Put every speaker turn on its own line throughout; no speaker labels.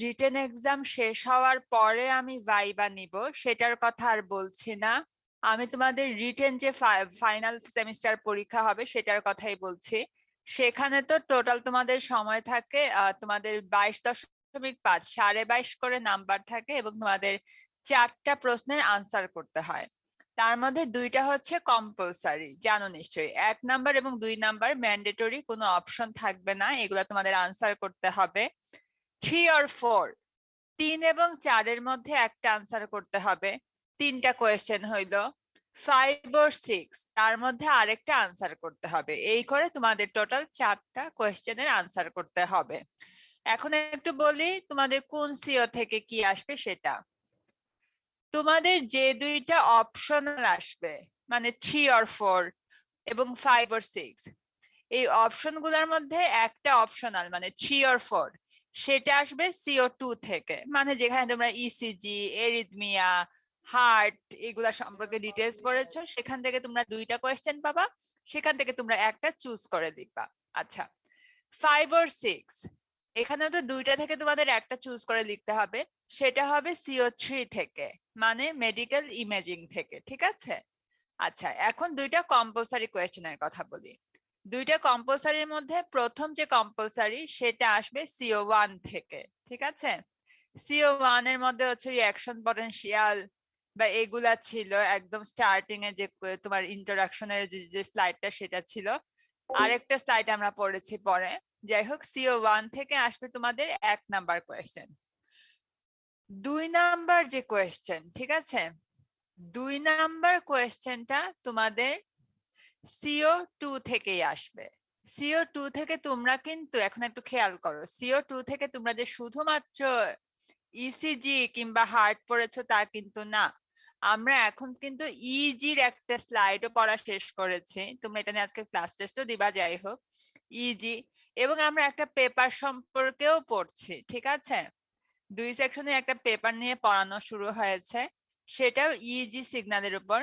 Written exam শেষ হওয়ার পরে আমি ভাইবা নিব, সেটার কথা আর বলছি না। আমি তোমাদের রিটেন যে ফাইনাল সেমিস্টার পরীক্ষা হবে সেটার কথাই বলছি। সেখানে তো টোটাল তোমাদের সময় থাকে তোমাদের 22.5 22.5 করে নাম্বার থাকে এবং তোমাদের 4টা প্রশ্নের আনসার করতে হয়। তার মধ্যে 2টা হচ্ছে কম্পালসারি, জানো নিশ্চয়ই। 1 নাম্বার এবং 2 নাম্বার ম্যান্ডেটরি, কোনো অপশন থাকবে না, এগুলা তোমাদের আনসার করতে হবে। 3 or 4, 3 এবং 4-এর মধ্যে একটা আনসার করতে হবে, 3টা কোয়েশ্চেন হইল। 5 or 6, তার মধ্যে আরেকটা আনসার করতে হবে। এই করে তোমাদের টোটাল 4টা কোয়েশ্চেনের আনসার করতে হবে। এখন একটু বলি তোমাদের কোন সিও থেকে কি আসবে সেটা। তোমাদের যে 2টা অপশনাল আসবে, মানে 3 or 4 এবং 5 or 6, এই অপশন গুলার মধ্যে একটা অপশনাল মানে 3 or 4, সেটা আসবে CO2 থেকে। মানে যেখানে তোমরা ইসিজি, এরিথমিয়া, হার্ট এগুলা সম্পর্কে ডিটেলস পড়েছো, সেখান থেকে তোমরা 2টা কোয়েশ্চেন পাবা, সেখান থেকে তোমরা একটা চুজ করে দিবা। আচ্ছা, 5 or 6, এখানে তো 2টা থেকে তোমাদের একটা চুজ করে লিখতে হবে, সেটা হবে CO3 থেকে, মানে মেডিকেল ইমেজিং থেকে, ঠিক আছে? আচ্ছা, এখন 2টা কম্পালসারি কোয়েশ্চেনের কথা বলি। 2টা কম্পালসারির মধ্যে প্রথম যে কম্পালসারি সেটা আসবে CO1 থেকে, ঠিক আছে? CO1 এর মধ্যে হচ্ছে রিঅ্যাকশন পটেনশিয়াল বা এগুলা ছিল একদম স্টার্টিং এ, যে তোমার ইন্ট্রোডাকশনের যে স্লাইডটা সেটা ছিল। আরেকটা স্লাইড আমরা পড়েছি পরে। যাই হোক, CO1 থেকে আসবে তোমাদের 1 নাম্বার কোয়েশ্চেন। 2 নাম্বার যে কোয়েশ্চেন, ঠিক আছে, 2 নাম্বার কোয়েশ্চেনটা তোমাদের CO2 থেকেই আসবে। CO2 থেকে তোমরা কিন্তু এখন একটু খেয়াল করো, CO2 থেকে তোমরা যে শুধুমাত্র ইসিজি কিংবা হার্ট পড়েছো তা কিন্তু না। আমরা এখন কিন্তু ইজির একটা স্লাইডও পড়া শেষ করেছি, তোমরা এটা নিয়ে আজকে ক্লাস টেস্টও দিবা, যাই হোক, ইজি। এবং আমরা একটা পেপার সম্পর্কেও পড়ছি, ঠিক আছে? 2 সেকশনে একটা পেপার নিয়ে পড়ানো শুরু হয়েছে, সেটাও ইজি সিগন্যালের উপর।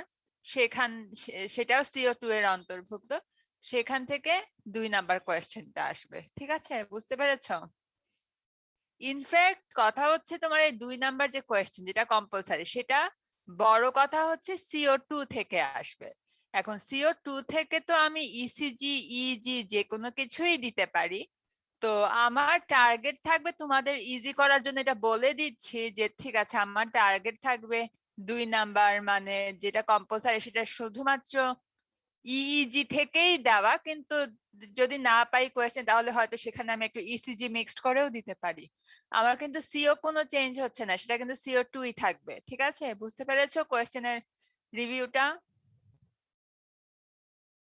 সেটাও CO2 এর অন্তর্ভুক্ত। সেখান থেকে 2 নাম্বার কোয়েশ্চেনটা আসবে, ঠিক আছে? বুঝতে পেরেছো? ইনফ্যাক্ট কথা হচ্ছে তোমার এই 2 নাম্বার যে কোয়েশ্চেন যেটা কম্পালসারি, সেটা বড় কথা হচ্ছে CO2 থেকে আসবে। এখন CO2 থেকে তো আমি ইসিজি, ইজি যে কোনো কিছুই দিতে পারি। তো আমার টার্গেট থাকবে তোমাদের ইজি করার জন্য, এটা বলে দিচ্ছি যে ঠিক আছে, আমার টার্গেট থাকবে 2 নাম্বার, মানে যেটা কম্পালসারি সেটা শুধুমাত্র ইইজি থেকেই দেওয়া। কিন্তু যদি না পাই কোয়েশ্চেন, তাহলে হয়তো সেখানে আমি একটু ইসিজি মিক্সড করেও দিতে পারি। আমার কিন্তু সিও কোনো চেঞ্জ হচ্ছে না, সেটা কিন্তু CO2ই থাকবে, ঠিক আছে? বুঝতে পেরেছো কোয়েশ্চেনের রিভিউটা?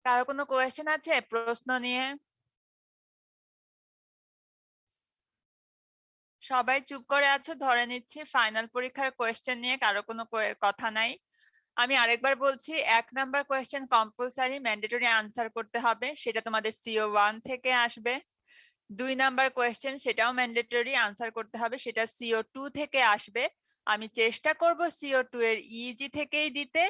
কারো কোনো কোয়েশ্চেন আছে প্রশ্ন নিয়ে? সবাই চুপ করে আছো, ধরে নিচ্ছি ফাইনাল পরীক্ষার কোয়েশ্চেন নিয়ে কারো কোনো কথা নাই। আমি আরেকবার বলছি, 1 number question compulsory mandatory answer করতে হবে, সেটা তোমাদের CO1 থেকে আসবে। 2 নাম্বার কোয়েশ্চেন সেটাও ম্যান্ডেটরি আনসার করতে হবে, সেটা CO2 থেকে আসবে। আমি চেষ্টা করব CO2 এর ইজি থেকেই দিতে।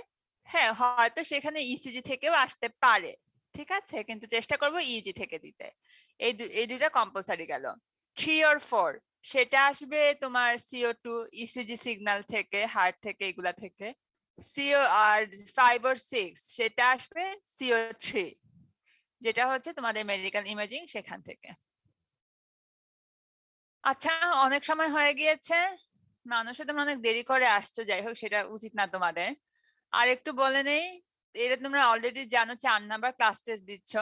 হ্যাঁ, হয়তো সেখানে ইসিজি থেকেও আসতে পারে, ঠিক আছে, কিন্তু চেষ্টা করব ইজি থেকে দিতে। এই 2টা কম্পালসারি গেল। 3 or 4, সেটা আসবে তোমার CO2 ইসিজি সিগন্যাল থেকে, হার্ট থেকে, এগুলা থেকে। সিও আর 5 or 6, সেটা আসবে CO3, যেটা হচ্ছে তোমাদের মেডিকেল ইমেজিং, সেখান থেকে। আচ্ছা, অনেক সময় হয়ে গিয়েছে, মানুষও তোমরা অনেক দেরি করে আসছো, যাই হোক সেটা উচিত না তোমাদের। আর একটু বলে নেই, এটা তোমরা অলরেডি জানো 4 নাম্বার ক্লাস টেস্ট দিচ্ছ।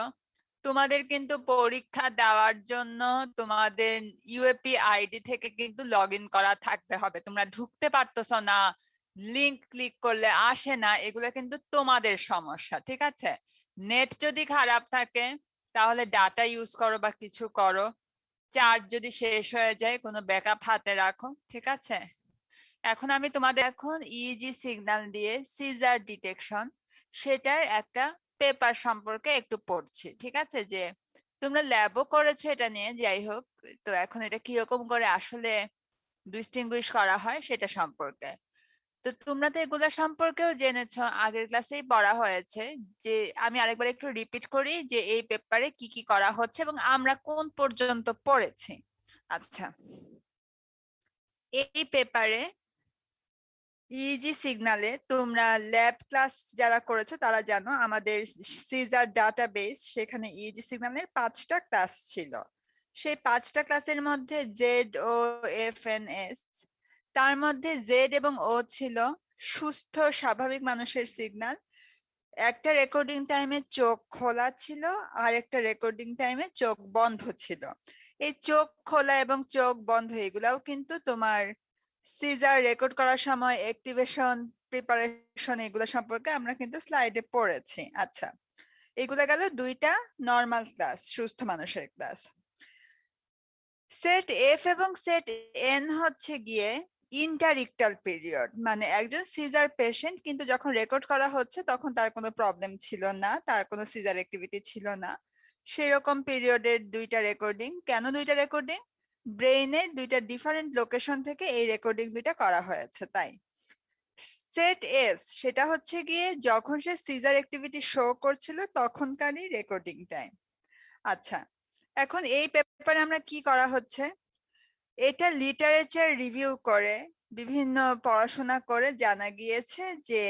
তোমাদের কিন্তু পরীক্ষা দেওয়ার জন্য তোমাদের ইউএপি আইডি থেকে কিন্তু লগ ইন করা থাকতে হবে। তোমরা ঢুকতে পারতেছো না, লিংক ক্লিক করলে আসে না, এগুলো কিন্তু তোমাদের সমস্যা, ঠিক আছে? নেট যদি খারাপ থাকে তাহলে ডাটা ইউজ করো বা কিছু করো। চার্জ যদি শেষ হয়ে যায় কোনো ব্যাকআপ হাতে রাখো, ঠিক আছে? এখন আমি তোমাদের এখন ইজি সিগন্যাল দিয়ে সিজার ডিটেকশন সেটার একটা পেপার সম্পর্কে একটু পড়ছি, ঠিক আছে? যে তোমরা ল্যাবও করেছো এটা নিয়ে, যাই হোক, তো এখন এটা কিরকম করে আসলে ডিস্টিংগুইশ করা হয় সেটা সম্পর্কে। তো তোমরা তো এগুলা সম্পর্কেও জেনেছো, আগের ক্লাসেই পড়া হয়েছে। যে আমি আরেকবার একটু রিপিট করি যে এই পেপারে কি কি করা হচ্ছে এবং আমরা কোন পর্যন্ত পড়েছি। আচ্ছা, এই পেপারে ইজি সিগনালে তোমরা ল্যাব ক্লাস যারা করেছো তারা জানো আমাদের সিজার ডাটাবেস সেখানে ইজি সিগন্যালের 5টা ক্লাস ছিল। সেই 5টা ক্লাসের মধ্যে জেড ও এফ এন এস, তার মধ্যে জেড এবং ও ছিল সুস্থ স্বাভাবিক মানুষের সিগন্যাল। একটা রেকর্ডিং টাইমে চোখ খোলা ছিল আর একটা রেকর্ডিং টাইমে চোখ বন্ধ ছিল। এই চোখ খোলা এবং চোখ বন্ধ এগুলাও কিন্তু তোমার সিজার রেকর্ড করার সময় অ্যাক্টিভেশন প্রিপারেশন এগুলো সম্পর্কে আমরা কিন্তু স্লাইডে পড়েছি। আচ্ছা, এগুলা গেল 2টা নর্মাল ক্লাস, সুস্থ মানুষের ক্লাস। সেট এফ এবং সেট এন হচ্ছে গিয়ে ইন্টারিকটাল পিরিয়ড, মানে একজন সিজার পেশেন্ট কিন্তু যখন রেকর্ড করা হচ্ছে তখন তার কোনো প্রবলেম ছিল না, তার কোনো সিজার অ্যাক্টিভিটি ছিল না, সেরকম পিরিয়ডের 2টা রেকর্ডিং। কেন 2টা রেকর্ডিং? ব্রেইনের 2টা ডিফারেন্ট লোকেশন থেকে এই রেকর্ডিং 2টা করা হয়েছে তাই। সেট এস সেটা হচ্ছে গিয়ে যখন সে সিজার অ্যাক্টিভিটি শো করছিল তখনকারই রেকর্ডিং টাইম। আচ্ছা, এখন এই পেপারে আমরা কি করা হচ্ছে, এটা লিটারেচার রিভিউ করে বিভিন্ন পড়াশোনা করে জানা গিয়েছে যে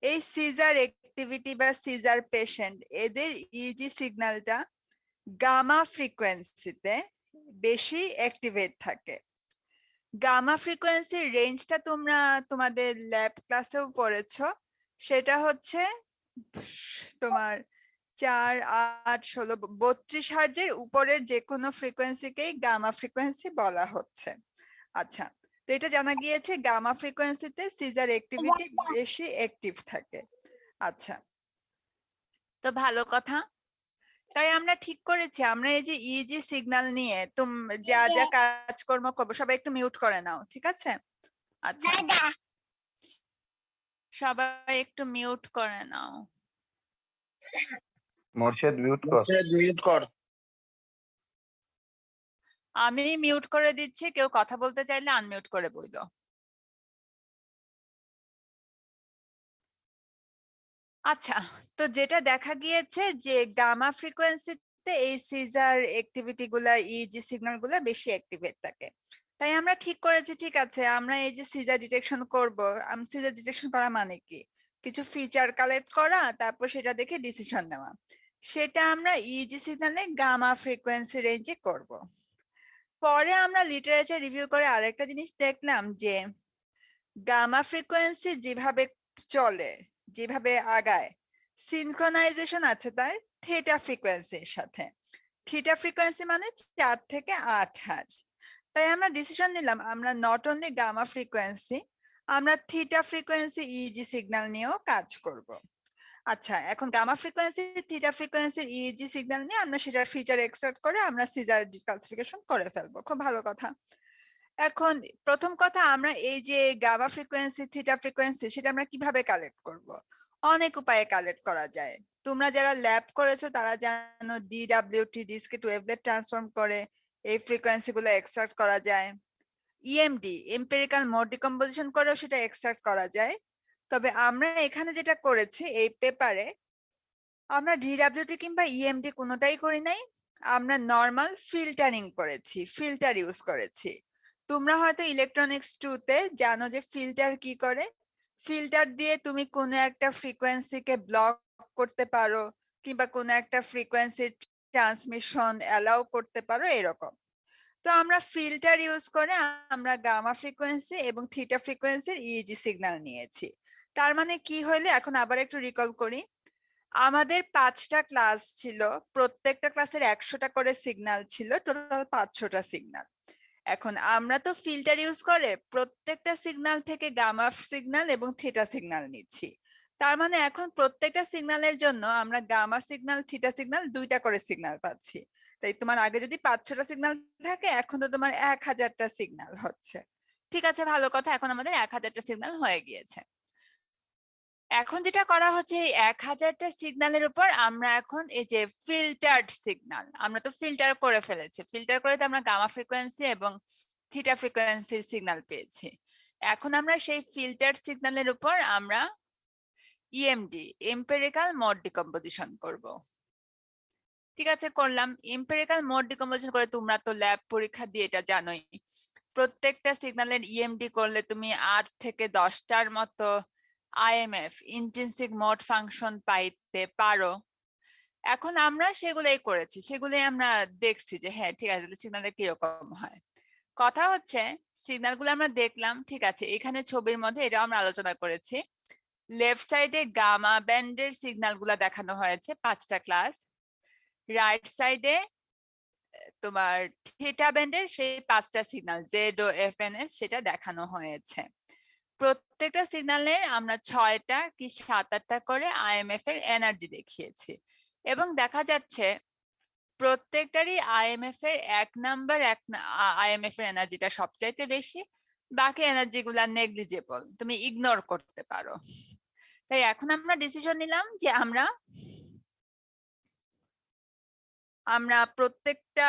এই সিজার অ্যাক্টিভিটি বা সিজার পেশেন্ট এদের ইজি সিগন্যালটা গামা ফ্রিকোয়েন্সিতে বেশি অ্যাক্টিভেট থাকে। গামা ফ্রিকোয়েন্সির রেঞ্জটা তোমরা তোমাদের ল্যাব ক্লাসেও পড়েছো, সেটা হচ্ছে তোমার 4, 8, 16, 32 হার্জের উপরের যে কোনো ফ্রিকোয়েন্সিকেই গামা ফ্রিকোয়েন্সি বলা হচ্ছে। আচ্ছা, তো এটা জানা গিয়েছে গামা ফ্রিকোয়েন্সিতে সিজার অ্যাক্টিভিটি বেশি অ্যাক্টিভ থাকে। আচ্ছা, তো ভালো কথা। তাই আমরা ঠিক করেছি আমরা এই যে ইজি সিগন্যাল নিয়ে যা যা কাজকর্ম করবো সবাই একটু মিউট করে নাও, ঠিক আছে? আচ্ছা, সবাই একটু মিউট করে নাও।
মোর্শেদ মিউট কর।
মোর্শেদ মিউট কর।
আমি মিউট করে দিচ্ছি, কেউ কথা বলতে চাইলে আনমিউট করে বললো। আচ্ছা, তো যেটা দেখা গিয়েছে যে গামা ফ্রিকোয়েন্সিতে এই সিজার অ্যাক্টিভিটি গুলা ইজি সিগন্যাল গুলা বেশি অ্যাক্টিভেট থাকে। তাই আমরা ঠিক করেছি ঠিক আছে আমরা এই যে সিজার ডিটেকশন করব, সিজার ডিটেকশন করা মানে কি, কিছু ফিচার কালেক্ট করা তারপর সেটা দেখে ডিসিশন নেওয়া, সেটা আমরা ইজি সিগন্যালে গামা ফ্রিকোয়েন্সি রেঞ্জে করব। পরে আমরা লিটারেচার রিভিউ করে আরেকটা জিনিস দেখলাম যে গামা ফ্রিকোয়েন্সি যেভাবে চলে, যেভাবে আগায়, সিনক্রোনাইজেশন আছে তার থিটা ফ্রিকোয়েন্সির সাথে। থিটা ফ্রিকোয়েন্সি মানে 4 থেকে 8 হার্জ। তাই আমরা ডিসিশন নিলাম আমরা নট অনলি গামা ফ্রিকোয়েন্সি, আমরা থিটা ফ্রিকোয়েন্সি ইজি সিগন্যাল নিয়েও কাজ করব। আচ্ছা, এখন গামা ফ্রিকোয়েন্সি থিটা ফ্রিকোয়েন্সির ইজি সিগন্যাল নিয়ে আমরা সেটার ফিচার এক্সট্রাক্ট করে আমরা সিজার ডিক্লাসিফিকেশন করে ফেলবো, খুব ভালো কথা। এখন প্রথম কথা, আমরা এই যে গামা ফ্রিকোয়েন্সি থিটা ফ্রিকোয়েন্সি সেটা আমরা কিভাবে কালেক্ট করব? অনেক উপায়ে কালেক্ট করা যায়। তোমরা যারা ল্যাব করেছো তারা জানো ডিডব্লিউটি ডিসক্রিট ওয়েভলেট ট্রান্সফর্ম করে এই ফ্রিকোয়েন্সি গুলো এক্সট্রাক্ট করা যায়। ইএমডি এম্পিরিক্যাল মোড ডিকম্পোজিশন করেও সেটা এক্সট্রাক্ট করা যায়। তবে আমরা এখানে যেটা করেছি এই পেপারে, আমরা ডিডব্লিউটি কিংবা ইএমডি কোনোটাই করি নাই, আমরা নর্মাল ফিল্টারিং করেছি, ফিল্টার ইউজ করেছি। তোমরা হয়তো ইলেকট্রনিক্স 2 তে জানো যে ফিল্টার কি করে। ফিল্টার দিয়ে তুমি কোনো একটা ফ্রিকোয়েন্সিকে ব্লক করতে পারো কিংবা কোনো একটা ফ্রিকোয়েন্সির ট্রান্সমিশন অ্যালাউ করতে পারো এরকম। তো আমরা ফিল্টার ইউজ করে আমরা গামা ফ্রিকোয়েন্সি এবং থিটা ফ্রিকোয়েন্সির ইজি সিগন্যাল নিয়েছি। তার মানে কি হইলে এখন আবার একটু রিকল করি, আমাদের 5টা ক্লাস ছিল, প্রত্যেকটা ক্লাসের 100টা করে সিগন্যাল ছিল, টোটাল 500টা সিগন্যাল। এখন আমরা তো ফিল্টার ইউজ করে প্রত্যেকটা সিগন্যাল থেকে গামা সিগন্যাল এবং থিটা সিগন্যাল নিচ্ছি। তার মানে এখন প্রত্যেকটা সিগন্যালের জন্য আমরা গামা সিগন্যাল থিটা সিগন্যাল 2টা করে সিগন্যাল পাচ্ছি। তাই তোমার আগে যদি 500টা সিগন্যাল থাকে এখন তো তোমার 1000টা সিগন্যাল হচ্ছে। ঠিক আছে, ভালো কথা, এখন আমাদের 1000টা সিগন্যাল হয়ে গিয়েছে। এখন যেটা করা হচ্ছে এই 1000টা সিগন্যালের উপর আমরা এখন এই যে ফিল্টার্ড সিগন্যাল, আমরা তো ফিল্টার করে ফেলেছি, ফিল্টার করে তো আমরা গামা ফ্রিকোয়েন্সি এবং থিটা ফ্রিকোয়েন্সির সিগন্যাল পেয়েছি। এখন আমরা সেই ফিল্টার্ড সিগন্যালের উপর আমরা ইএমডি এম্পিরিক্যাল মোড ডিকম্পোজিশন করব। ঠিক আছে, করলাম। এম্পিরিক্যাল মোড ডিকম্পোজিশন করে তোমরা তো ল্যাব পরীক্ষা দিয়ে এটা জানোই। প্রত্যেকটা সিগন্যালের ইএমডি করলে তুমি 8 থেকে 10টার মতো আইএমএফ ইন্ট্রিনসিক মোড ফাংশন পাইতে পারো। এখন আমরা সেগুলোই করেছি, সেগুলোই আমরা দেখছি যে হ্যাঁ ঠিক আছে সিগন্যালটা কিরকম হয়। কথা হচ্ছে সিগন্যালগুলো আমরা দেখলাম, ঠিক আছে, এখানে ছবির মধ্যে এটাও আমরা আলোচনা করেছি। লেফট সাইডে গামা ব্যান্ডের সিগন্যালগুলো দেখানো হয়েছে 5টা ক্লাস, রাইট সাইডে তোমার থিটা ব্যান্ডের সেই 5টা সিগন্যাল জেড ও এফএনএস সেটা দেখানো হয়েছে। প্রত্যেকটা সিগন্যালে আমরা 6টা কি 7-8টা করে আইএমএফ এর এনার্জি দেখিয়েছি এবং দেখা যাচ্ছে প্রত্যেকটারই আইএমএফ এর 1 নাম্বার আইএমএফ এর এনার্জিটা সবচাইতে বেশি, বাকি এনার্জি গুলা নেগলিজেবল, তুমি ইগনোর করতে পারো। তাই এখন আমরা ডিসিশন নিলাম যে আমরা প্রত্যেকটা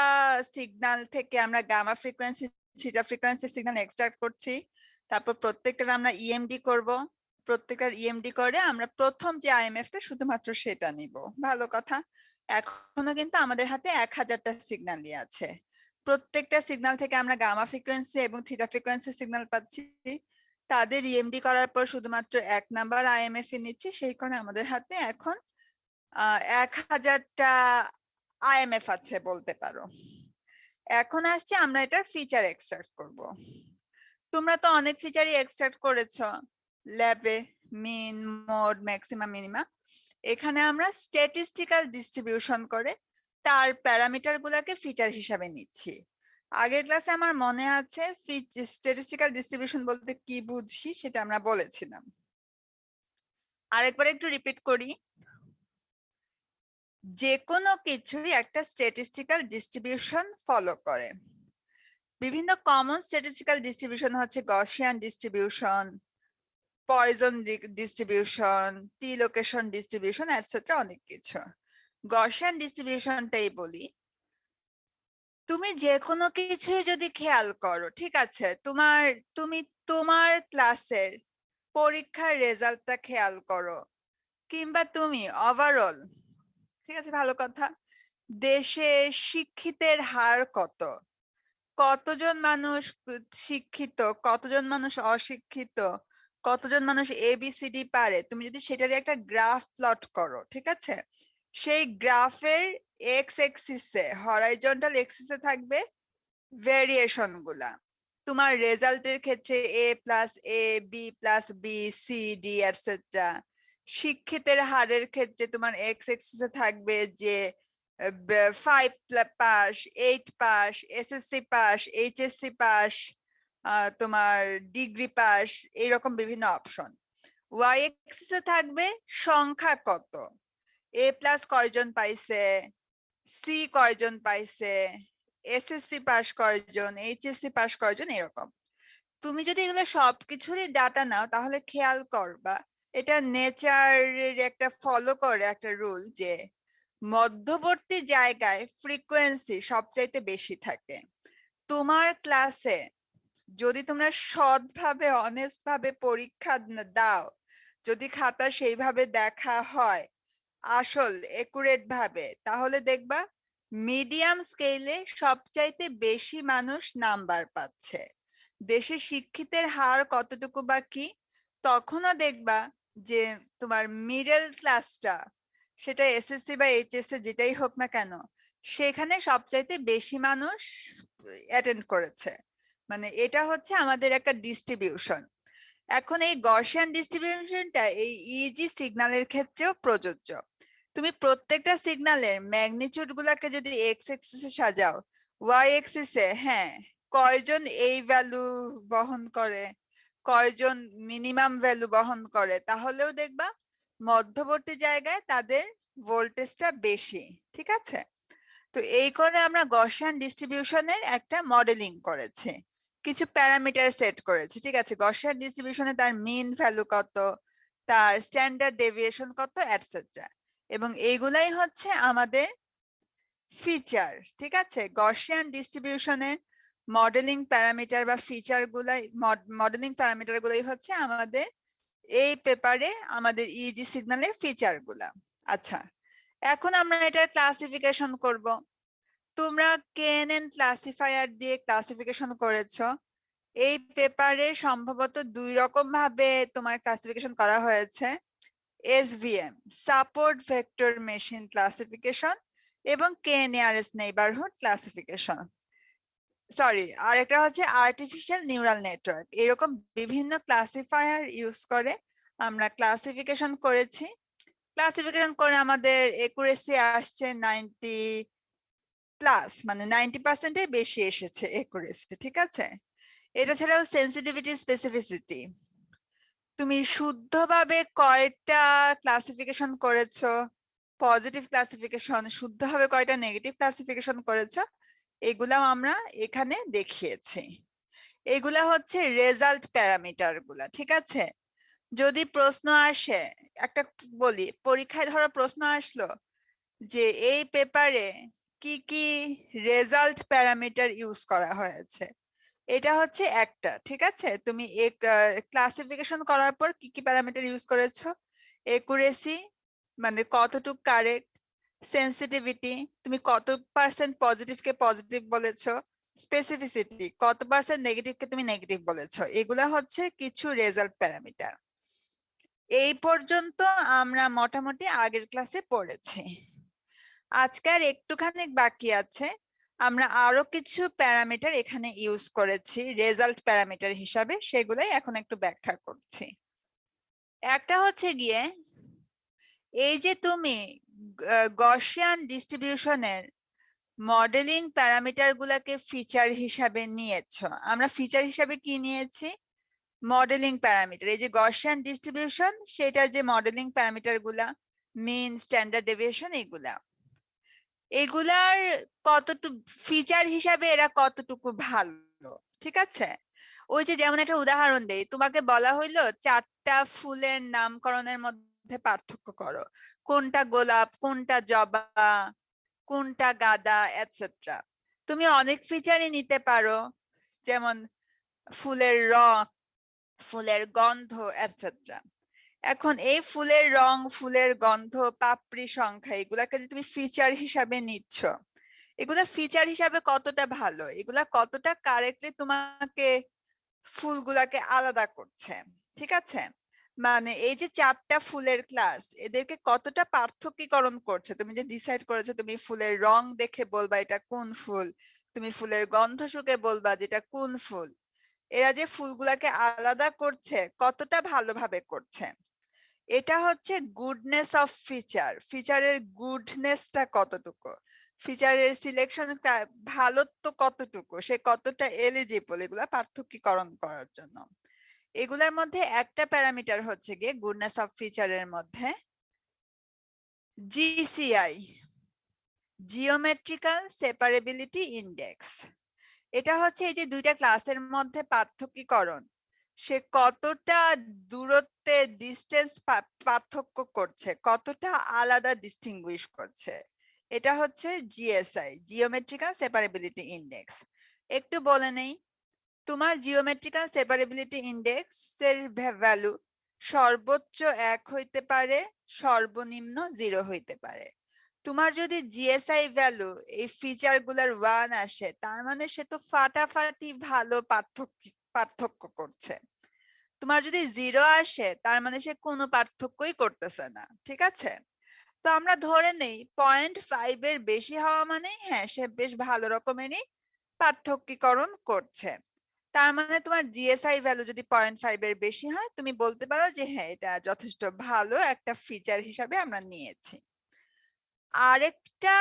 সিগন্যাল থেকে আমরা gamma frequency theta frequency signal extract করছি, তারপর প্রত্যেকটার আমরা ইএমডি করব, প্রত্যেকটার ইএমডি করে আমরা প্রথম যে আইএমএফটা শুধুমাত্র সেটা নিব। ভালো কথা। এখনো কিন্তু আমাদের হাতে 1000টা সিগন্যালই আছে, প্রত্যেকটা সিগন্যাল থেকে আমরা গামা ফ্রিকোয়েন্সি এবং থিটা ফ্রিকোয়েন্সি সিগন্যাল পাচ্ছি, তাদের ইএমডি করার পর শুধুমাত্র 1 নাম্বার আইএমএফ এ নিচ্ছি, সেই কারণে আমাদের হাতে এখন 1000টা আইএমএফ আছে বলতে পারো। এখন আসছে আমরা এটার ফিচার এক্সট্রাক্ট করব। তোমরা তো অনেক ফিচারই এক্সট্রাক্ট করেছো ল্যাবে, মিন, মোড, ম্যাক্সিমা, মিনিমা। এখানে আমরা স্ট্যাটিস্টিক্যাল ডিস্ট্রিবিউশন করে তার প্যারামিটার গুলাকে ফিচার হিসাবে নিচ্ছি। আগের ক্লাসে আমার মনে আছে স্ট্যাটিস্টিক্যাল ডিস্ট্রিবিউশন বলতে কি বুঝি সেটা আমরা বলেছিলাম, আরেকবার একটু রিপিট করি। যে কোনো কিছুই একটা স্ট্যাটিস্টিক্যাল ডিস্ট্রিবিউশন ফলো করে। বিভিন্ন কমন স্ট্যাটিস্টিক্যাল ডিস্ট্রিবিউশন হচ্ছে গসিয়ান ডিস্ট্রিবিউশন, পয়জন ডিস্ট্রিবিউশন, টি লোকেশন ডিস্ট্রিবিউশন এটসেট্রা, অনেক কিছু। গসিয়ান ডিস্ট্রিবিউশনটাই বলি। তুমি যে কোনো কিছুই যদি খেয়াল করো, ঠিক আছে, তুমি তোমার ক্লাসের পরীক্ষার রেজাল্টটা খেয়াল করো, কিংবা তুমি ওভারঅল, ঠিক আছে, ভালো কথা, দেশে শিক্ষিতের হার কত, কতজন মানুষ শিক্ষিত, কতজন মানুষ অশিক্ষিত, কতজন মানুষ এবিসিডি পারে, তুমি যদি সেটার একটা গ্রাফ প্লট করো, ঠিক আছে, সেই গ্রাফের এক্স এক্সিসে হরাইজন্টাল এক্সিসে থাকবে ভেরিয়েশন গুলা। তোমার রেজাল্টের ক্ষেত্রে A plus A, B plus B, C, D etcetera. শিক্ষিতের হারের ক্ষেত্রে তোমার এক্স এক্সিসে থাকবে যে 5 pass, 8 pass, SSC pass, HSC pass, তোমার ডিগ্রি পাস, এইরকম বিভিন্ন অপশন। ওয়াই এক্সিসে থাকবে সংখ্যা কত, এ প্লাস কয়জন পাইছে, সি কয়জন পাইছে, এসএসসি পাস কয়জন, এইচএসসি পাস কয়জন, এরকম। তুমি যদি এগুলো সবকিছুরই ডাটা নাও তাহলে খেয়াল করবা এটা নেচারের একটা ফলো করে একটা রুল যে মধ্যবর্তী জায়গায় ফ্রিকোয়েন্সি সবচাইতে বেশি থাকে। তোমার ক্লাসে যদি তোমরা সৎভাবে অনেস্ট ভাবে পরীক্ষা দাও, যদি খাতা সেইভাবে দেখা হয় আসল একুরেট ভাবে, তাহলে দেখবা মিডিয়াম স্কেলে সবচাইতে বেশি মানুষ নাম্বার পাচ্ছে। দেশের শিক্ষিতের হার কতটুকু বা কি, তখনও দেখবা যে তোমার মিডল ক্লাসটা, সেটা এসএসসি বা এইচএসসি যেটাই হোক না কেন, সেখানে সবচাইতে বেশি মানুষ অ্যাটেন্ড করেছে। মানে এটা হচ্ছে আমাদের একটা ডিস্ট্রিবিউশন। এখন এই গসিয়ান ডিস্ট্রিবিউশনটা এই ইজি সিগন্যালের ক্ষেত্রেও প্রযোজ্য। তুমি প্রত্যেকটা সিগন্যালের ম্যাগনিটিউড গুলাকে যদি এক্স এক্সিসে সাজাও, ওয়াই এক্সিসে হ্যাঁ কয়জন এই ভ্যালু বহন করে, কয়জন মিনিমাম ভ্যালু বহন করে, তাহলেও দেখবা মধ্যবর্তী জায়গায় তাদের ভোল্টেজটা বেশি, ঠিক আছে। তো এই করে আমরা গসিয়ান ডিস্ট্রিবিউশনের একটা মডেলিং করেছি, কিছু প্যারামিটার সেট করেছি, ঠিক আছে। গসিয়ান ডিস্ট্রিবিউশনে তার মিন ভ্যালু কত, তার স্ট্যান্ডার্ড ডেভিয়েশন কত এটসেট্রা, এবং এইগুলাই হচ্ছে আমাদের ফিচার, ঠিক আছে। গসিয়ান ডিস্ট্রিবিউশনের মডেলিং প্যারামিটার বা ফিচার গুলাই, মডেলিং প্যারামিটার গুলাই হচ্ছে আমাদের এই পেপারে আমাদের ইজি সিগন্যালের ফিচার গুলা। আচ্ছা, এখন আমরা এটার ক্লাসিফিকেশন করব। তোমরা কেএনএন ক্লাসিফায়ার দিয়ে ক্লাসিফিকেশন করেছো,
এই পেপারে সম্ভবত 2 রকম ভাবে তোমার ক্লাসিফিকেশন করা হয়েছে, SVM support vector machine classification এবং K nearest neighbourhood classification. Sorry, আর একটা হচ্ছে আর্টিফিশিয়াল নিউরাল নেটওয়ার্ক। এরকম বিভিন্ন ক্লাসিফায়ার ইউজ করে আমরা ক্লাসিফিকেশন করেছি। ক্লাসিফিকেশন করে আমাদের একুরেসি আসছে 90 প্লাস, মানে 90% এর বেশি এসেছে একুরেসি, ঠিক আছে। এটা ছাড়াও সেন্সিটিভিটি স্পেসিফিসিটি, তুমি শুদ্ধভাবে কয়টা ক্লাসিফিকেশন করেছো, পজিটিভ ক্লাসিফিকেশন, শুদ্ধভাবে কয়টা নেগেটিভ ক্লাসিফিকেশন করেছো, এগুলাও আমরা এখানে দেখিয়েছি। এগুলা হচ্ছে রেজাল্ট প্যারামিটার গুলা, ঠিক আছে। যদি প্রশ্ন আসে, একটা বলি, পরীক্ষায় ধরো প্রশ্ন আসলো যে এই পেপারে কি কি রেজাল্ট প্যারামিটার ইউজ করা হয়েছে, এটা হচ্ছে একটা, ঠিক আছে। তুমি ক্লাসিফিকেশন করার পর কি কি প্যারামিটার ইউজ করেছো, একুরেসি মানে কতটুকু কারেক্ট, সেন্সিটিভিটি তুমি কত পার্সেন্ট পজিটিভকে পজিটিভ বলেছো, স্পেসিফিসিটি কত পার্সেন্ট নেগেটিভকে তুমি নেগেটিভ বলেছো, এগুলা হচ্ছে কিছু রেজাল্ট প্যারামিটার। এই পর্যন্ত আমরা মোটামুটি আগের ক্লাসে পড়েছি। আজকের একটুখানি বাকি আছে, আমরা আরো কিছু প্যারামিটার এখানে ইউজ করেছি রেজাল্ট প্যারামিটার হিসাবে, সেগুলাই এখন একটু ব্যাখ্যা করছি। একটা হচ্ছে গিয়ে এই যে তুমি গসিয়ান ডিস্ট্রিবিউশনের মডেলিং প্যারামিটার গুলাকে ফিচার হিসাবে নিয়েছো। আমরা ফিচার হিসাবে কি নিয়েছি, মডেলিং প্যারামিটার। এই যে গসিয়ান ডিস্ট্রিবিউশন, সেটার যে মডেলিং প্যারামিটার গুলা, মিন, স্ট্যান্ডার্ড ডেভিয়েশন, এগুলার কতটুকু ফিচার হিসাবে এরা কতটুকু ভালো, ঠিক আছে। ওই যে যেমন একটা উদাহরণ দেই, তোমাকে বলা হইলো 4টা ফুলের নামকরণের মধ্যে পার্থক্য করো, কোনটা গোলাপ, কোনটা জবা, কোনটা গাঁদা, এটসেট্রা। তুমি অনেক ফিচারই নিতে পারো, যেমন ফুলের রং, ফুলের গন্ধ, এটসেট্রা। এখন এই ফুলের রং, ফুলের গন্ধ, পাপড়ি সংখ্যা, এগুলাকে যে তুমি ফিচার হিসাবে নিচ্ছ, এগুলা ফিচার হিসাবে কতটা ভালো, এগুলা কতটা কারেক্টলি তোমাকে ফুলগুলাকে আলাদা করছে, ঠিক আছে। মানে এই যে 4টা ফুলের ক্লাস, এদেরকে কতটা পার্থক্যীকরণ করছে। তুমি যে ডিসাইড করেছো তুমি ফুলের রং দেখে বলবা এটা কোন ফুল, তুমি ফুলের গন্ধ শুকে বলবা যেটা কোন ফুল, এরা যে ফুলগুলাকে আলাদা করছে কতটা ভালোভাবে করছে, এটা হচ্ছে গুডনেস অফ ফিচার। ফিচারের গুডনেসটা কতটুকু, ফিচারের সিলেকশন ভালোত্ব কতটুকু, সে কতটা এলিজিবল, এগুলা পার্থক্যীকরণ করার জন্য। এগুলার মধ্যে একটা প্যারামিটার হচ্ছে গিয়ে গুডনেস অফ ফিচারের মধ্যে জিসিআই, জিওমেট্রিক্যাল সেপারেবিলিটি ইন্ডেক্স। এটা হচ্ছে এই যে দুইটা ক্লাসের মধ্যে পার্থক্যীকরণ, সে কতটা দূরত্বে ডিস্টেন্স পার্থক্য করছে, কতটা আলাদা ডিস্টিংগুইশ করছে, এটা হচ্ছে জিএসআই, জিওমেট্রিক্যাল সেপারেবিলিটি ইন্ডেক্স। একটু বলে নেই, তোমার জিওমেট্রিক্যাল সেপারেবিলিটি ইন্ডেক্স এর ভ্যালু সর্বোচ্চ 1 হইতে পারে, সর্বনিম্ন 0 হইতে পারে। তোমার যদি জিএসআই ভ্যালু এই ফিচার গুলার 1 আসে, তার মানে সে তো ফাটাফাটি ভালো পার্থক্য করছে। তোমার যদি 0 আসে, তার মানে সে কোনো পার্থক্যই করতেছে না, ঠিক আছে। তো আমরা ধরে নেই 0.5 এর বেশি হওয়া মানে হ্যাঁ সে বেশ ভালো রকমেরই পার্থক্যীকরণ করছে। তার মানে তোমার জিএসআই ভ্যালু যদি 0.5 এর বেশি হয়, তুমি বলতে পারো যে হ্যাঁ এটা যথেষ্ট ভালো একটা ফিচার হিসাবে আমরা নিয়েছি। আরেকটা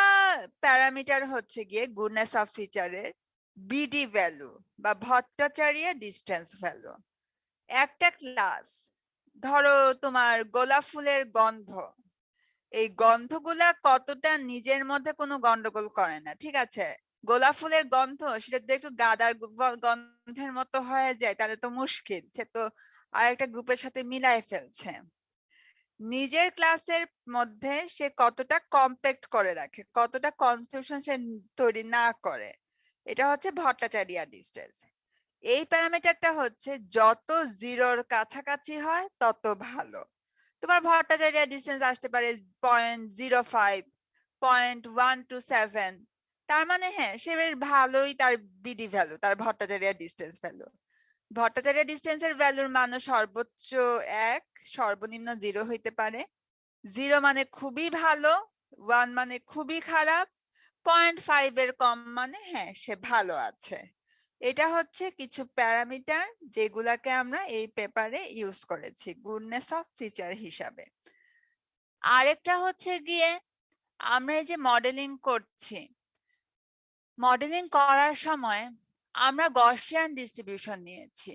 প্যারামিটার হচ্ছে গিয়ে গুডনেস অফ ফিচারের বিডি ভ্যালু বা ভট্টাচার্য ডিস্টেন্স ভ্যালু। একটা ক্লাস, ধরো তোমার গোলাপ ফুলের গন্ধ, এই গন্ধগুলা কতটা নিজের মধ্যে কোনো গন্ডগোল করে না, ঠিক আছে। গোলাপ ফুলের গন্ধ সেটা যদি একটু গাদার গন্ধের মতো হয়ে যায় তাহলে তো মুশকিল, সে তো আরেকটা গ্রুপের সাথে মিলাই ফেলছে। নিজের ক্লাসের মধ্যে সে কতটা কম্প্যাক্ট করে রাখে, কতটা কনফিউশন সে তৈরি না করে, এটা হচ্ছে ভট্টাচার্য ডিস্টেন্স। এই প্যারামিটারটা হচ্ছে যত 0-র কাছাকাছি হয় তত ভালো। তোমার ভট্টাচার্য ডিস্টেন্স আসতে পারে 0.05, 0.127, তার মানে হ্যাঁ সে বেশ ভালোই তার বিডি ভ্যালু, তার ভট্টাচার্য ডিস্টেন্স ভ্যালু। ভট্টাচার্য ডিস্টেন্সের ভ্যালুর মানও সর্বোচ্চ 1, সর্বনিম্ন 0 হইতে পারে। 0 মানে খুবই ভালো, 1 মানে খুবই খারাপ, 0.5 এর কম মানে হ্যাঁ সে ভালো আছে। এটা হচ্ছে কিছু প্যারামিটার যেগুলাকে আমরা এই পেপারে ইউজ করেছি গুডনেস অফ ফিচার হিসাবে। আরেকটা হচ্ছে গিয়ে আমরা এই যে মডেলিং করছি, মডেলিং করার সময় আমরা গসিয়ান ডিস্ট্রিবিউশন নিয়েছি।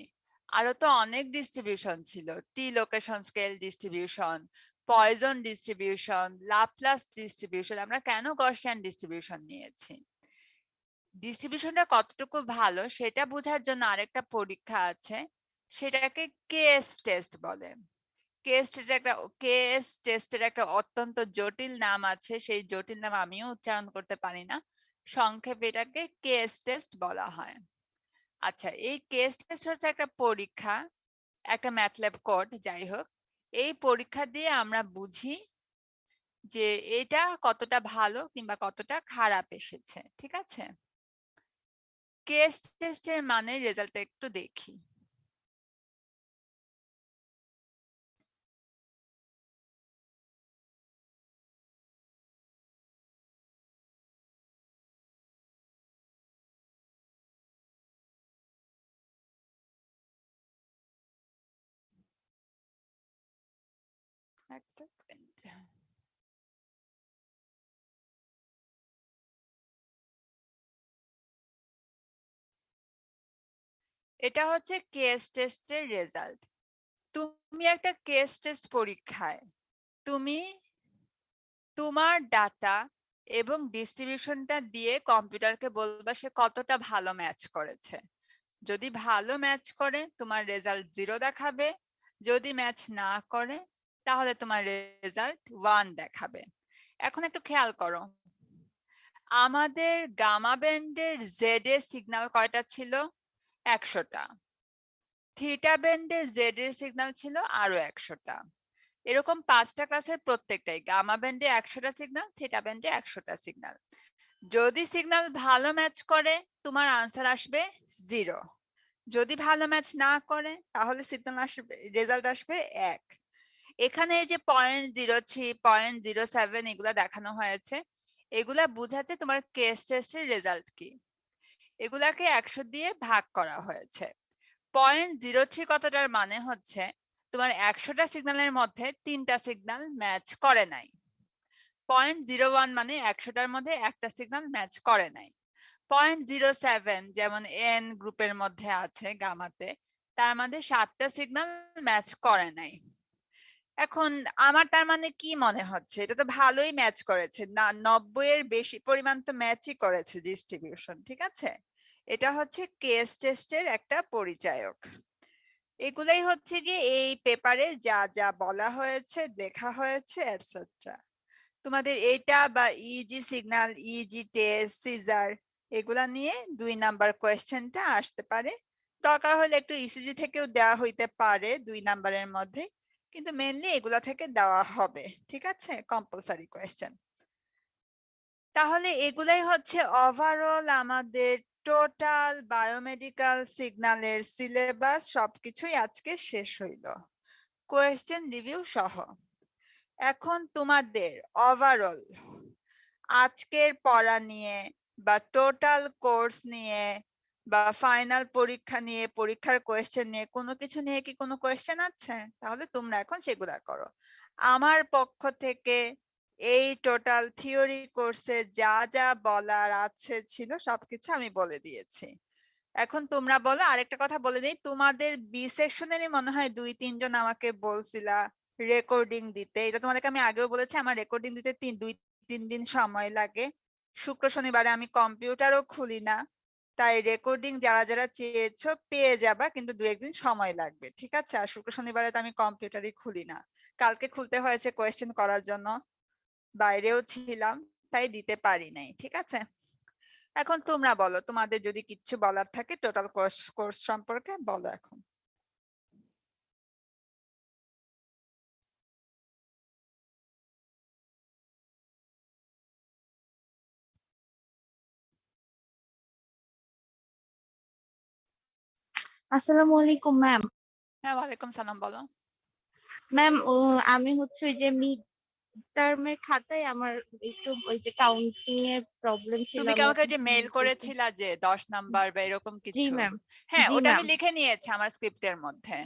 আরো তো অনেক ডিস্ট্রিবিউশন ছিল, T location scale distribution, Poisson distribution, Laplace distribution. আমরা কেন গসিয়ান ডিস্ট্রিবিউশন নিয়েছি, ডিস্ট্রিবিউশনটা কতটুকু ভালো সেটা বোঝার জন্য আরেকটা পরীক্ষা আছে, সেটাকে কেস টেস্ট বলে। কেস টেস্টের একটা অত্যন্ত জটিল নাম আছে, সেই জটিল নাম আমিও উচ্চারণ করতে পারি না, সংক্ষেপে এটাকে কেস টেস্ট বলা হয়। আচ্ছা, এই কেস টেস্ট হচ্ছে একটা পরীক্ষা, একটা ম্যাথল্যাব কোড, যাই হোক এই পরীক্ষা দিয়ে আমরা বুঝি যে এটা কতটা ভালো কিংবা কতটা খারাপ এসেছে। ঠিক আছে, কেস টেস্টের মানে রেজাল্ট একটু দেখি। এক সেকেন্ড। এটা হচ্ছে কেস টেস্টের রেজাল্ট। তুমি একটা কেস টেস্ট পরীক্ষায় তুমি তোমার ডাটা এবং ডিস্ট্রিবিউশনটা দিয়ে কম্পিউটারকে বলবা সে কতটা ভালো ম্যাচ করেছে। যদি ভালো ম্যাচ করে তোমার রেজাল্ট 0 দেখাবে, যদি ম্যাচ না করে তাহলে তোমার রেজাল্ট 1 দেখাবে। এখন একটু খেয়াল করো, আমাদের গামা ব্যান্ডের জেড এর সিগন্যাল কয়টা ছিল? 100টা। থিটা ব্যান্ডে জেড এর সিগন্যাল ছিল আরো 100টা। এরকম 5টা ক্লাসের প্রত্যেকটাই গামা ব্যান্ডে 100টা সিগন্যাল, থিটা ব্যান্ডে 100টা সিগন্যাল। যদি সিগন্যাল ভালো ম্যাচ করে তোমার আনসার আসবে 0। যদি ভালো ম্যাচ না করে তাহলে সিগন্যাল আসবে, রেজাল্ট আসবে 1। এখানে এই যে 0.03, 0.07 এগুলা দেখানো হয়েছে, এগুলা বোঝাচ্ছে তোমার কেস টেস্টের রেজাল্ট কি। এগুলাকে 100 দিয়ে ভাগ করা হয়েছে। 0.03 কথাটার মানে হচ্ছে তোমার 100টা সিগন্যালের মধ্যে 3টা সিগন্যাল ম্যাচ করে নাই। 0.01 মানে 100টার মধ্যে একটা সিগন্যাল ম্যাচ করে নাই। 0.07 যেমন এন গ্রুপের মধ্যে আছে গামাতে, তার মধ্যে 7টা সিগন্যাল ম্যাচ করে নাই। এখন আমার তার মানে কি মনে হচ্ছে, এটা তো ভালোই ম্যাচ করেছে না, 90 এর বেশি পরিমাণ তো ম্যাচই করেছে ডিস্ট্রিবিউশন। ঠিক আছে, এটা হচ্ছে কেস টেস্টের একটা পরিচায়ক। এগুলাই হচ্ছে গিয়ে এই পেপারে যা যা বলা হয়েছে, দেখা হয়েছে এটসেট্রা। তোমাদের এটা বা EEG signal, EEG test, seizure এগুলা নিয়ে 2 নাম্বার কোয়েশ্চেনটা আসতে পারে। দরকার হলে একটু ইসিজি থেকেও দেওয়া হইতে পারে 2 নাম্বারের মধ্যে, কিন্তু মেনলি এগুলা থেকে দেওয়া হবে। ঠিক আছে, কম্পালসারি কোয়েশ্চেন। তাহলে এগুলাই হচ্ছে ওভারঅল আমাদের টোটাল বায়োমেডিক্যাল সিগন্যালের সিলেবাস, সবকিছুই আজকে শেষ হইল কোয়েশ্চেন রিভিউ সহ। এখন তোমাদের ওভারঅল আজকের পড়া নিয়ে বা টোটাল কোর্স নিয়ে বা ফাইনাল পরীক্ষা নিয়ে, পরীক্ষার কোয়েশ্চেন নিয়ে কোনো কিছু নিয়ে কি কোনো কোয়েশ্চেন আছে? তাহলে তোমরা এখন সেগুলা করো। আমার পক্ষ থেকে এই টোটাল থিওরি কোর্সে যা যা বলার আছে ছিল সবকিছু আমি বলে দিয়েছি। এখন তোমরা বলো। আরেকটা কথা বলে দিই, তোমাদের বি সেকশনেরই মনে হয় 2-3 জন আমাকে বলছিলা রেকর্ডিং দিতে। এটা তোমাদেরকে আমি আগেও বলেছি, আমার রেকর্ডিং দিতে 2-3 দিন সময় লাগে। শুক্র শনিবারে আমি কম্পিউটারও খুলি না, তাই রেকর্ডিং যারা যারা চেয়েছো পেয়ে যাবা, কিন্তু 2-1 দিন সময় লাগবে। ঠিক আছে, আর শুক্র শনিবারে তো আমি কম্পিউটারই খুলি না। কালকে খুলতে হয়েছে কোয়েশ্চেন করার জন্য, বাইরেও ছিলাম, তাই দিতে পারি নাই। ঠিক আছে, এখন তোমরা বলো, তোমাদের যদি কিচ্ছু বলার থাকে টোটাল কোর্স সম্পর্কে বলো এখন।
আসসালামু আলাইকুম ম্যাম।
হ্যাঁ, ওয়ালাইকুম সালাম, বলো।
ম্যাম আমি হচ্ছে ওই যে মিড টার্মের খাতায় আমার একটু ওই যে কাউন্টিং এর প্রবলেম ছিল।
তুমি কি
আমি
আমাকে
এখন
যে মেইল
বলতে-
করেছিলা যে 10 নাম্বার বা এরকম
জি
কিছু?
ম্যাম।
হ্যাঁ,
জি
ওটা আমি
ম্যাম।
লিখে নিয়েছি আমার স্ক্রিপ্টের মধ্যে।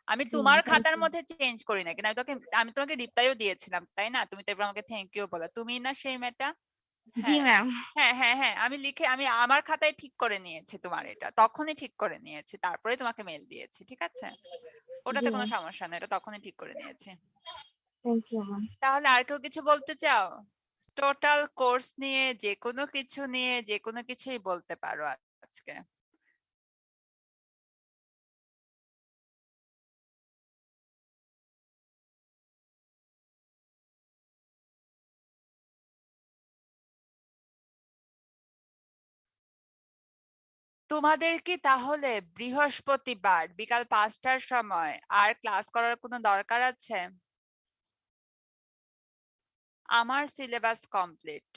আমি
জি
তোমার
ম্যাম, থ্যাংক
খাতার
ইউ।
মধ্যে চেঞ্জ করি না, কিন্তু আমি তোমাকে রিপ্লাইও দিয়েছিলাম, তাই না? তুমি তো এবার আমাকে থ্যাংক ইউ বলো, তুমি না সেই মেয়েটা?
জি
হ্যাঁ
ম্যাম।
হ্যাঁ হ্যাঁ হ্যাঁ, আমি আমার খাতায় ঠিক করে নিয়েছি তোমার এটা, তখনই ঠিক করে নিয়েছি, তারপরে তোমাকে মেল দিয়েছি, ঠিক আছে?
জি
ওটাতে কোনো
ম্যাম,
সমস্যা নেই, এটা তখনই ঠিক করে নিয়েছি।
Thank you ma'am.
তাহলে আর কেউ কিছু বলতে চাও? টোটাল কোর্স নিয়ে যে কোনো কিছু নিয়ে যে কোনো কিছুই বলতে পারো আজকে। তোমাদের কি তাহলে বৃহস্পতিবার বিকাল 5টার সময় আর ক্লাস করার কোনো দরকার আছে? আমার সিলেবাস কমপ্লিট।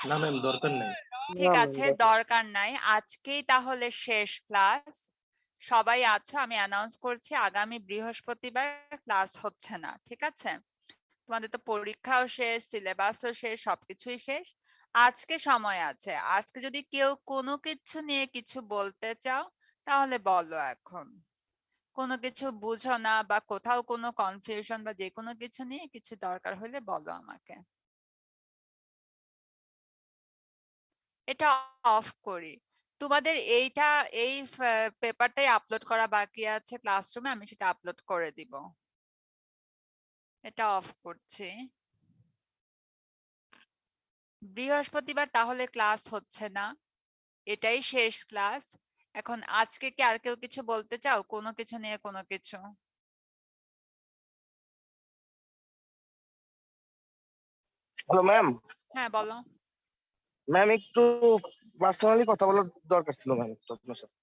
না ম্যাম, দরকার নেই।
ঠিক আছে, দরকার নাই। আজকেই তাহলে শেষ ক্লাস। সবাই আছো, আমি অ্যানাউন্স করছি আগামী বৃহস্পতিবার ক্লাস হচ্ছে না, ঠিক আছে? তোমাদের তো পরীক্ষাও শেষ, সিলেবাসও শেষ, সবকিছুই শেষ। আজকে সময় আছে, আজকে যদি কেউ কোনো কিছু নিয়ে কিছু বলতে চাও তাহলে বলো এখন। কোনো কিছু বুঝো না বা কোথাও কোনো কনফিউশন বা যে কোনো কিছু নিয়ে কিছু দরকার হলে বলো আমাকে। এটা অফ করি। তোমাদের এই পেপারটাই আপলোড করা বাকি আছে ক্লাসরুমে, আমি সেটা আপলোড করে দিব। এটা অফ করছি। বৃহস্পতিবার তাহলে ক্লাস হচ্ছে না, এটাই শেষ ক্লাস। এখন আজকে কি আর কেউ কিছু বলতে চাও কোনো কিছু নিয়ে কোনো কিছু?
Hello ma'am.
হ্যাঁ, বলো।
ম্যাম একটু পার্সোনালি কথা বলার দরকার ছিল ম্যাম একটু আপনার সাথে।